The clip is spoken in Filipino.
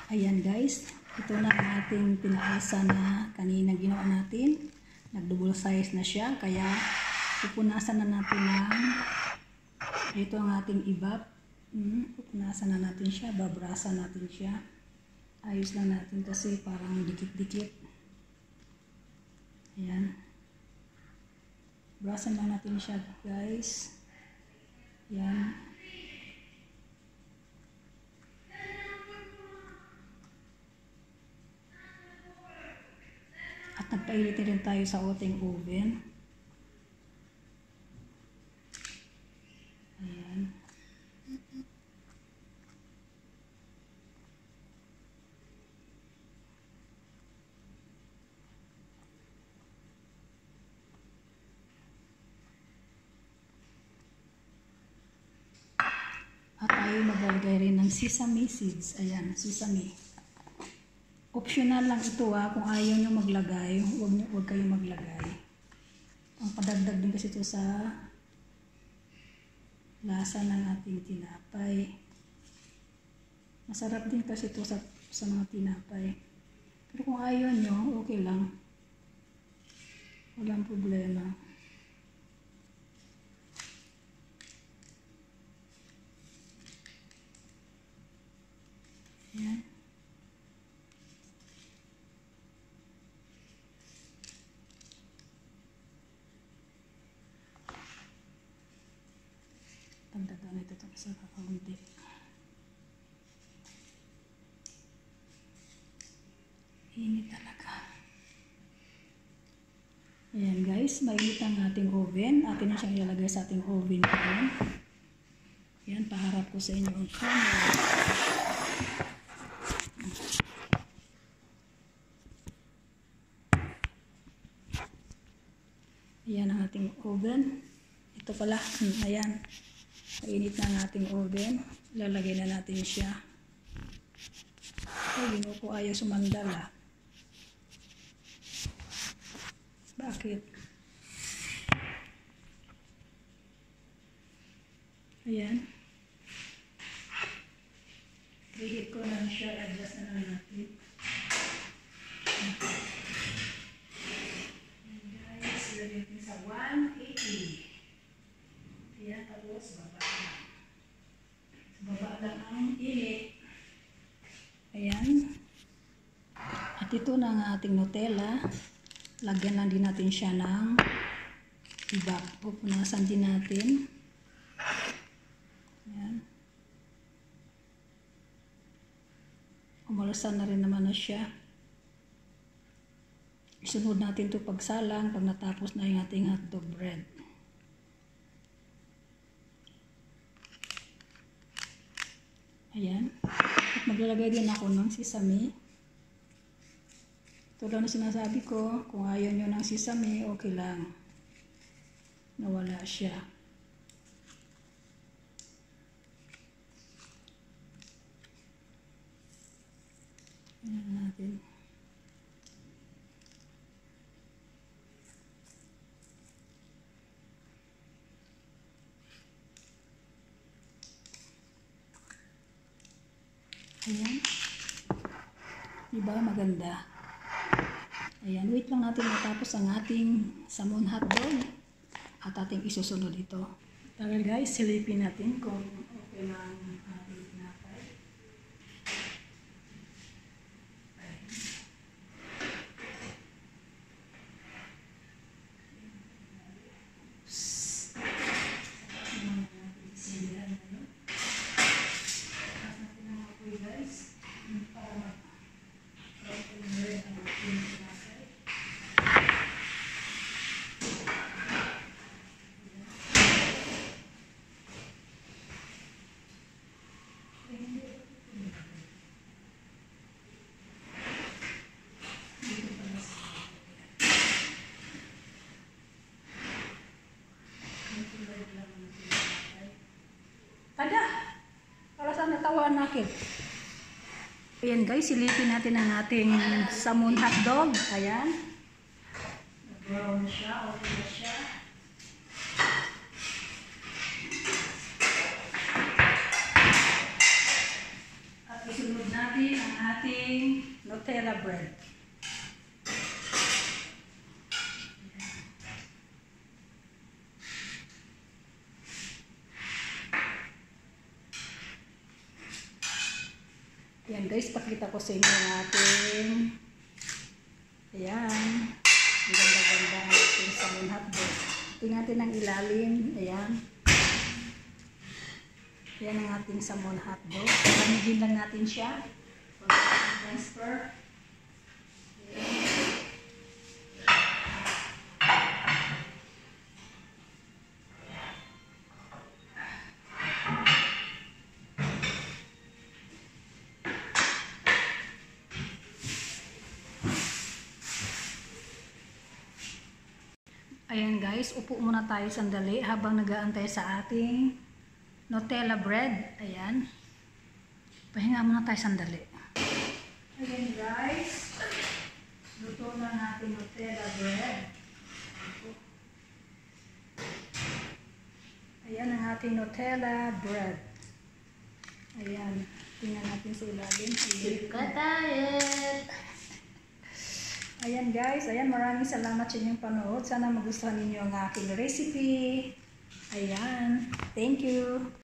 Ayan guys, ito na ang ating pinaalsa na kanina ginawa natin. Nag-double size na siya, kaya pupunasan na natin ng ito ang ating ibap. Pupunasan na natin siya, babrasan natin siya. Ayos lang natin kasi parang dikit-dikit. Ayan. Brasan lang natin siya guys. Ayan. At nagpainit rin tayo sa ating oven. Ayan. At tayo maglalagay rin ng sesame seeds. Ayan, sesame. Optional lang ito kung ayaw nyo maglagay, huwag kayong maglagay. Ang padagdag din kasi ito sa lasa ng ating tinapay. Masarap din kasi ito sa mga tinapay. Pero kung ayaw nyo, okay lang. Walang problema. Ayan. Pagdagan ito sa kakaunti. Init talaga. Ayan guys, mainit ang ating oven. Atin na siyang ilalagay sa ating oven pan. Ayan, paharap ko sa inyo ang camera. Ayan ang ating oven. Ito pala, ayan. Mainit na ang ating oven. Lalagay na natin siya. Ay, hindi ko ayaw sumandal Bakit? Ayan. Preheat ko na siya. Adjust na lang natin. Ilagay sa 180. Ayan, tapos baba lang. Baba lang ang init. Ayan. At ito na ang ating Nutella. Lagyan lang din natin siya ng ibap. Pupunasan din natin. Ayan. Umalasan na rin naman na siya. Isunod natin ito pagsalang pag natapos na yung ating hotdog bread. Ayan. At maglalagay din ako ng sesame. Ito lang na sinasabi ko, kung ayaw nyo ng sesame, okay lang. Nawala siya. Ayan natin. Ayan. Diba? Maganda. Ayan. Wait lang natin matapos ang ating salmon hotdog. At ating isusunod ito. Tara guys, silipin natin kung okay lang ating tinapay. Ada! Para saan natawaan natin? Ayan guys, silipin natin ang ating salmon hotdog. Ayan. Nag-brown siya, okay na siya. At isunod na natin ang ating Nutella bread. Ayan guys, pakita ko sa inyo ang ating, ayan, ang ganda-ganda ang ating salmon hotdog. Tingnan natin ang ilalim, ayan. Ayan ang ating salmon hotdog. Palamigin lang natin siya. Transfer. Ayan guys, upo muna tayo sandali habang nag-aantay sa ating Nutella bread. Ayan. Pahinga muna tayo sandali. Ayan guys, luto na natin Nutella bread. Ayan ang ating Nutella bread. Ayan, tingnan natin sa ilalim. Ayan guys, ayan, maraming salamat sa inyong panood. Sana magustuhan ninyo ang aking recipe. Ayan, thank you.